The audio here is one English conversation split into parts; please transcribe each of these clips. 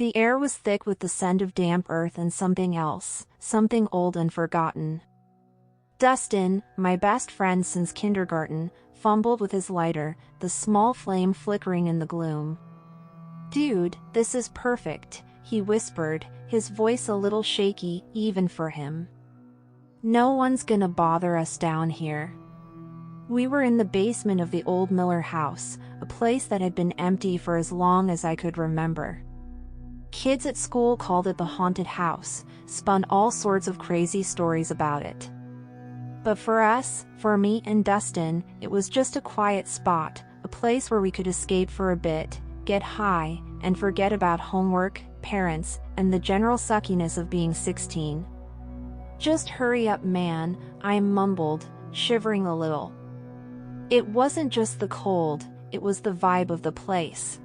The air was thick with the scent of damp earth and something else, something old and forgotten. Dustin, my best friend since kindergarten, fumbled with his lighter, the small flame flickering in the gloom. "Dude, this is perfect," he whispered, his voice a little shaky, even for him. "No one's gonna bother us down here." We were in the basement of the old Miller house, a place that had been empty for as long as I could remember. Kids at school called it the haunted house, spun all sorts of crazy stories about it. But for us, for me and Dustin, it was just a quiet spot, a place where we could escape for a bit, get high, and forget about homework, parents, and the general suckiness of being 16. "Just hurry up, man," I mumbled, shivering a little. It wasn't just the cold, it was the vibe of the place.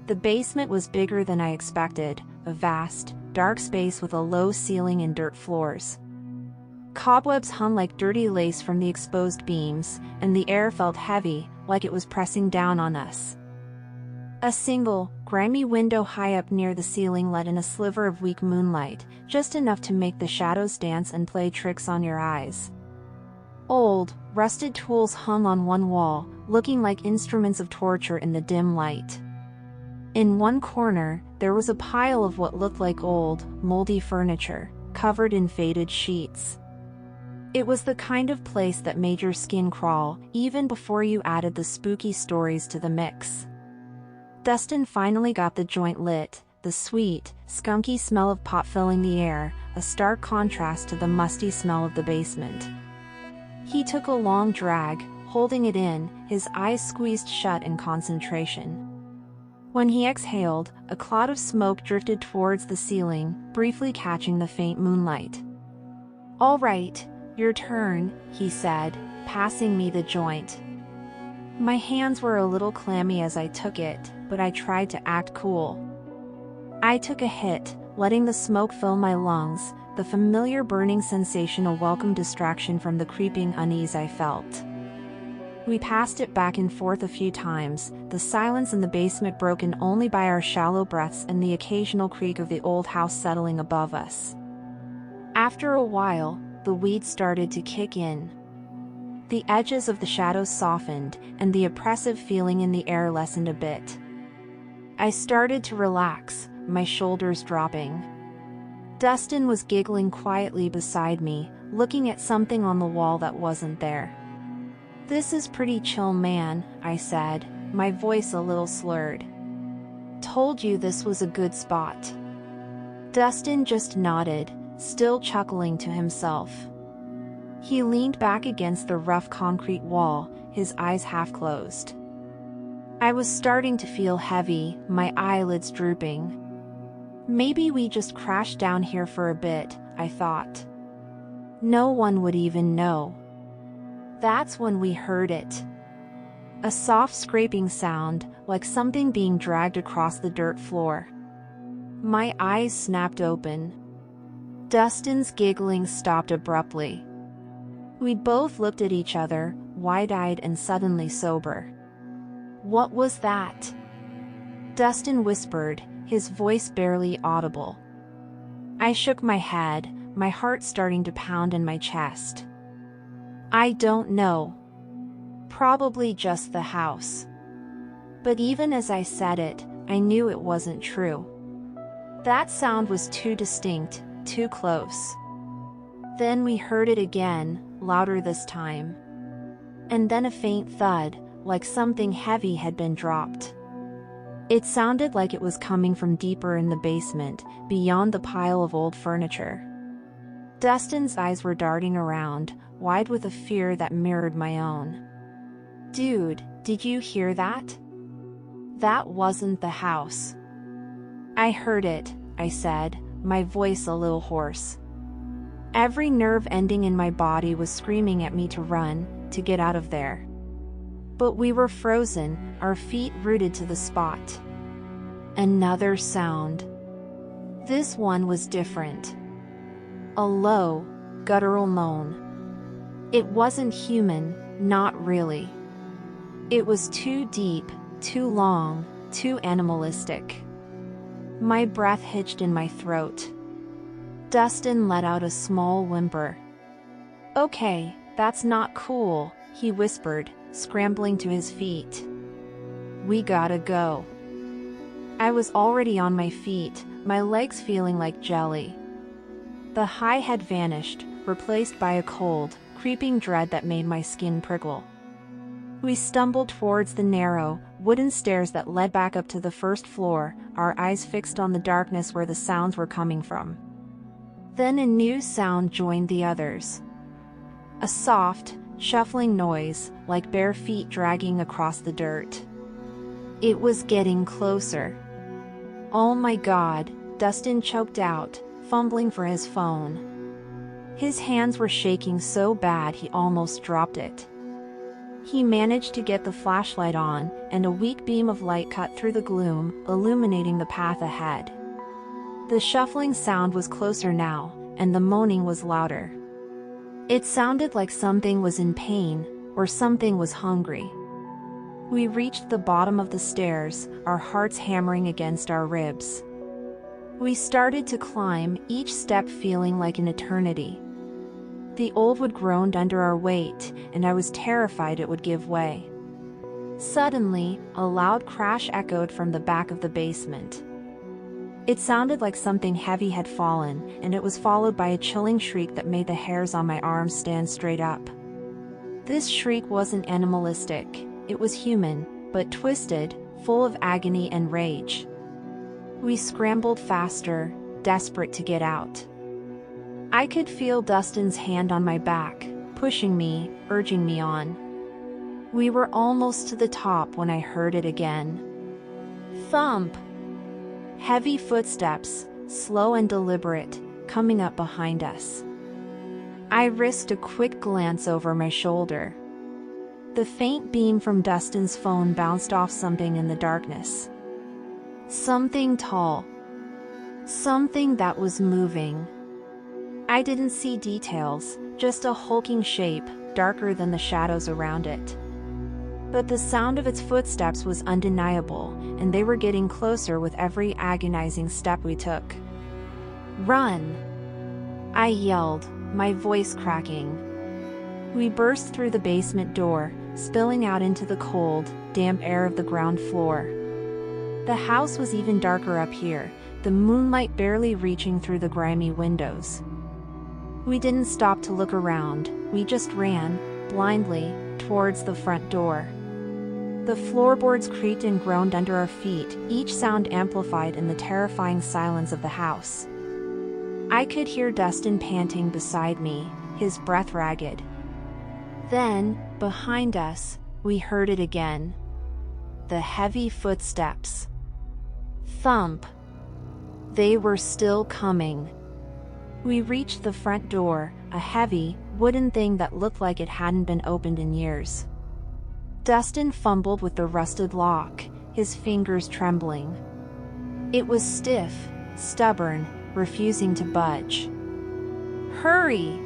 The basement was bigger than I expected, a vast, dark space with a low ceiling and dirt floors. Cobwebs hung like dirty lace from the exposed beams, and the air felt heavy, like it was pressing down on us. A single, grimy window high up near the ceiling let in a sliver of weak moonlight, just enough to make the shadows dance and play tricks on your eyes. Old, rusted tools hung on one wall, looking like instruments of torture in the dim light. In one corner, there was a pile of what looked like old, moldy furniture, covered in faded sheets. It was the kind of place that made your skin crawl, even before you added the spooky stories to the mix. Dustin finally got the joint lit, the sweet, skunky smell of pot filling the air, a stark contrast to the musty smell of the basement. He took a long drag, holding it in, his eyes squeezed shut in concentration. When he exhaled, a cloud of smoke drifted towards the ceiling, briefly catching the faint moonlight. "All right, your turn," he said, passing me the joint. My hands were a little clammy as I took it, but I tried to act cool. I took a hit, letting the smoke fill my lungs, the familiar burning sensation a welcome distraction from the creeping unease I felt. We passed it back and forth a few times, the silence in the basement broken only by our shallow breaths and the occasional creak of the old house settling above us. After a while, the weeds started to kick in. The edges of the shadows softened, and the oppressive feeling in the air lessened a bit. I started to relax, my shoulders dropping. Dustin was giggling quietly beside me, looking at something on the wall that wasn't there. "This is pretty chill, man," I said, my voice a little slurred. "Told you this was a good spot." Dustin just nodded, still chuckling to himself. He leaned back against the rough concrete wall, his eyes half closed. I was starting to feel heavy, my eyelids drooping. Maybe we just crashed down here for a bit, I thought. No one would even know. That's when we heard it. A soft scraping sound, like something being dragged across the dirt floor. My eyes snapped open. Dustin's giggling stopped abruptly. We both looked at each other, wide-eyed and suddenly sober. "What was that?" Dustin whispered, his voice barely audible. I shook my head, my heart starting to pound in my chest. "I don't know. Probably just the house." But even as I said it, I knew it wasn't true. That sound was too distinct, too close. Then we heard it again, louder this time. And then a faint thud, like something heavy had been dropped. It sounded like it was coming from deeper in the basement, beyond the pile of old furniture. Dustin's eyes were darting around, wide with a fear that mirrored my own. "Dude, did you hear that? That wasn't the house." "I heard it," I said, my voice a little hoarse. Every nerve ending in my body was screaming at me to run, to get out of there. But we were frozen, our feet rooted to the spot. Another sound. This one was different. A low, guttural moan. It wasn't human, not really. It was too deep, too long, too animalistic. My breath hitched in my throat. Dustin let out a small whimper. "Okay, that's not cool," he whispered, scrambling to his feet. "We gotta go." I was already on my feet, my legs feeling like jelly. The high had vanished, replaced by a cold, creeping dread that made my skin prickle. We stumbled towards the narrow, wooden stairs that led back up to the first floor, our eyes fixed on the darkness where the sounds were coming from. Then a new sound joined the others. A soft, shuffling noise, like bare feet dragging across the dirt. It was getting closer. "Oh my God," Dustin choked out, fumbling for his phone. His hands were shaking so bad he almost dropped it. He managed to get the flashlight on, and a weak beam of light cut through the gloom, illuminating the path ahead. The shuffling sound was closer now, and the moaning was louder. It sounded like something was in pain, or something was hungry. We reached the bottom of the stairs, our hearts hammering against our ribs. We started to climb, each step feeling like an eternity. The old wood groaned under our weight, and I was terrified it would give way. Suddenly, a loud crash echoed from the back of the basement. It sounded like something heavy had fallen, and it was followed by a chilling shriek that made the hairs on my arms stand straight up. This shriek wasn't animalistic, it was human, but twisted, full of agony and rage. We scrambled faster, desperate to get out. I could feel Dustin's hand on my back, pushing me, urging me on. We were almost to the top when I heard it again. Thump! Heavy footsteps, slow and deliberate, coming up behind us. I risked a quick glance over my shoulder. The faint beam from Dustin's phone bounced off something in the darkness. Something tall. Something that was moving. I didn't see details, just a hulking shape, darker than the shadows around it. But the sound of its footsteps was undeniable, and they were getting closer with every agonizing step we took. "Run!" I yelled, my voice cracking. We burst through the basement door, spilling out into the cold, damp air of the ground floor. The house was even darker up here, the moonlight barely reaching through the grimy windows. We didn't stop to look around, we just ran, blindly, towards the front door. The floorboards creaked and groaned under our feet, each sound amplified in the terrifying silence of the house. I could hear Dustin panting beside me, his breath ragged. Then, behind us, we heard it again. The heavy footsteps. Thump. They were still coming. We reached the front door, a heavy, wooden thing that looked like it hadn't been opened in years. Dustin fumbled with the rusted lock, his fingers trembling. It was stiff, stubborn, refusing to budge. "Hurry!"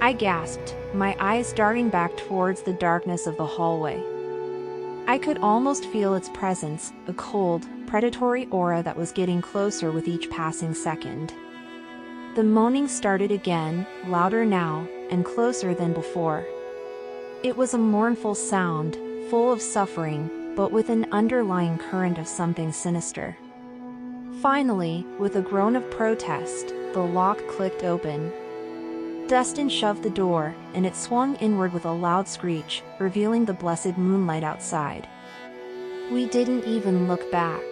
I gasped, my eyes darting back towards the darkness of the hallway. I could almost feel its presence, a cold, predatory aura that was getting closer with each passing second. The moaning started again, louder now, and closer than before. It was a mournful sound, full of suffering, but with an underlying current of something sinister. Finally, with a groan of protest, the lock clicked open. Dustin shoved the door, and it swung inward with a loud screech, revealing the blessed moonlight outside. We didn't even look back.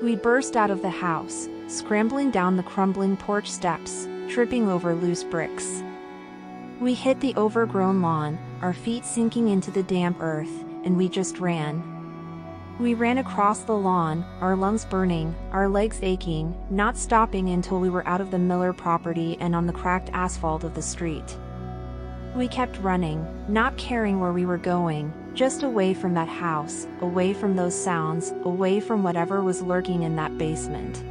We burst out of the house, scrambling down the crumbling porch steps, tripping over loose bricks. We hit the overgrown lawn, our feet sinking into the damp earth, and we just ran. We ran across the lawn, our lungs burning, our legs aching, not stopping until we were out of the Miller property and on the cracked asphalt of the street. We kept running, not caring where we were going, just away from that house, away from those sounds, away from whatever was lurking in that basement.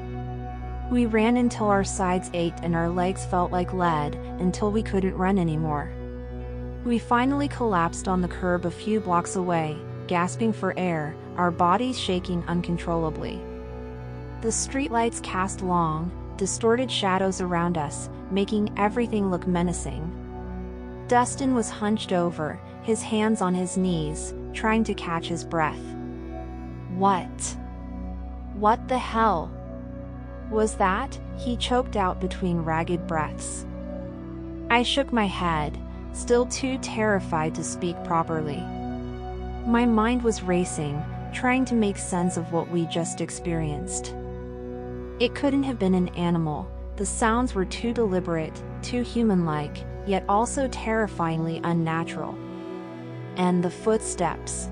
We ran until our sides ached and our legs felt like lead, until we couldn't run anymore. We finally collapsed on the curb a few blocks away, gasping for air, our bodies shaking uncontrollably. The streetlights cast long, distorted shadows around us, making everything look menacing. Dustin was hunched over, his hands on his knees, trying to catch his breath. What the hell was that? He choked out between ragged breaths. I shook my head, still too terrified to speak properly. My mind was racing, trying to make sense of what we just experienced. It couldn't have been an animal. The sounds were too deliberate, too human-like, yet also terrifyingly unnatural. And the footsteps.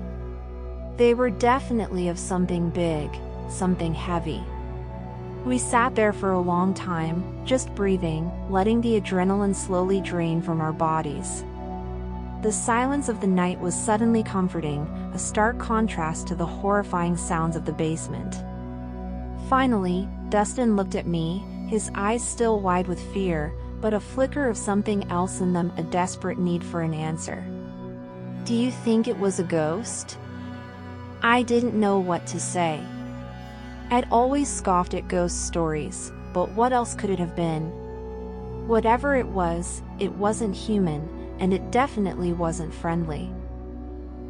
They were definitely of something big, something heavy. We sat there for a long time, just breathing, letting the adrenaline slowly drain from our bodies. The silence of the night was suddenly comforting, a stark contrast to the horrifying sounds of the basement. Finally, Dustin looked at me, his eyes still wide with fear, but a flicker of something else in them, a desperate need for an answer. Do you think it was a ghost? I didn't know what to say. I'd always scoffed at ghost stories, but what else could it have been? Whatever it wasn't human, and it definitely wasn't friendly.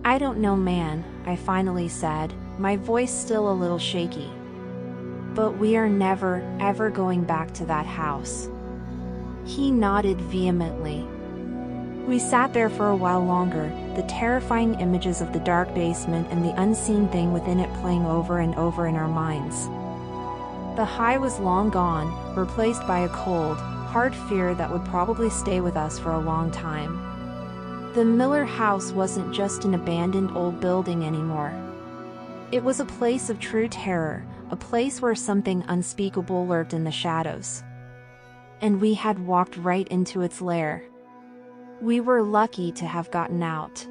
I don't know, man, I finally said, my voice still a little shaky. But we are never, ever going back to that house. He nodded vehemently. We sat there for a while longer, the terrifying images of the dark basement and the unseen thing within it playing over and over in our minds. The high was long gone, replaced by a cold, hard fear that would probably stay with us for a long time. The Miller house wasn't just an abandoned old building anymore. It was a place of true terror, a place where something unspeakable lurked in the shadows. And we had walked right into its lair. We were lucky to have gotten out.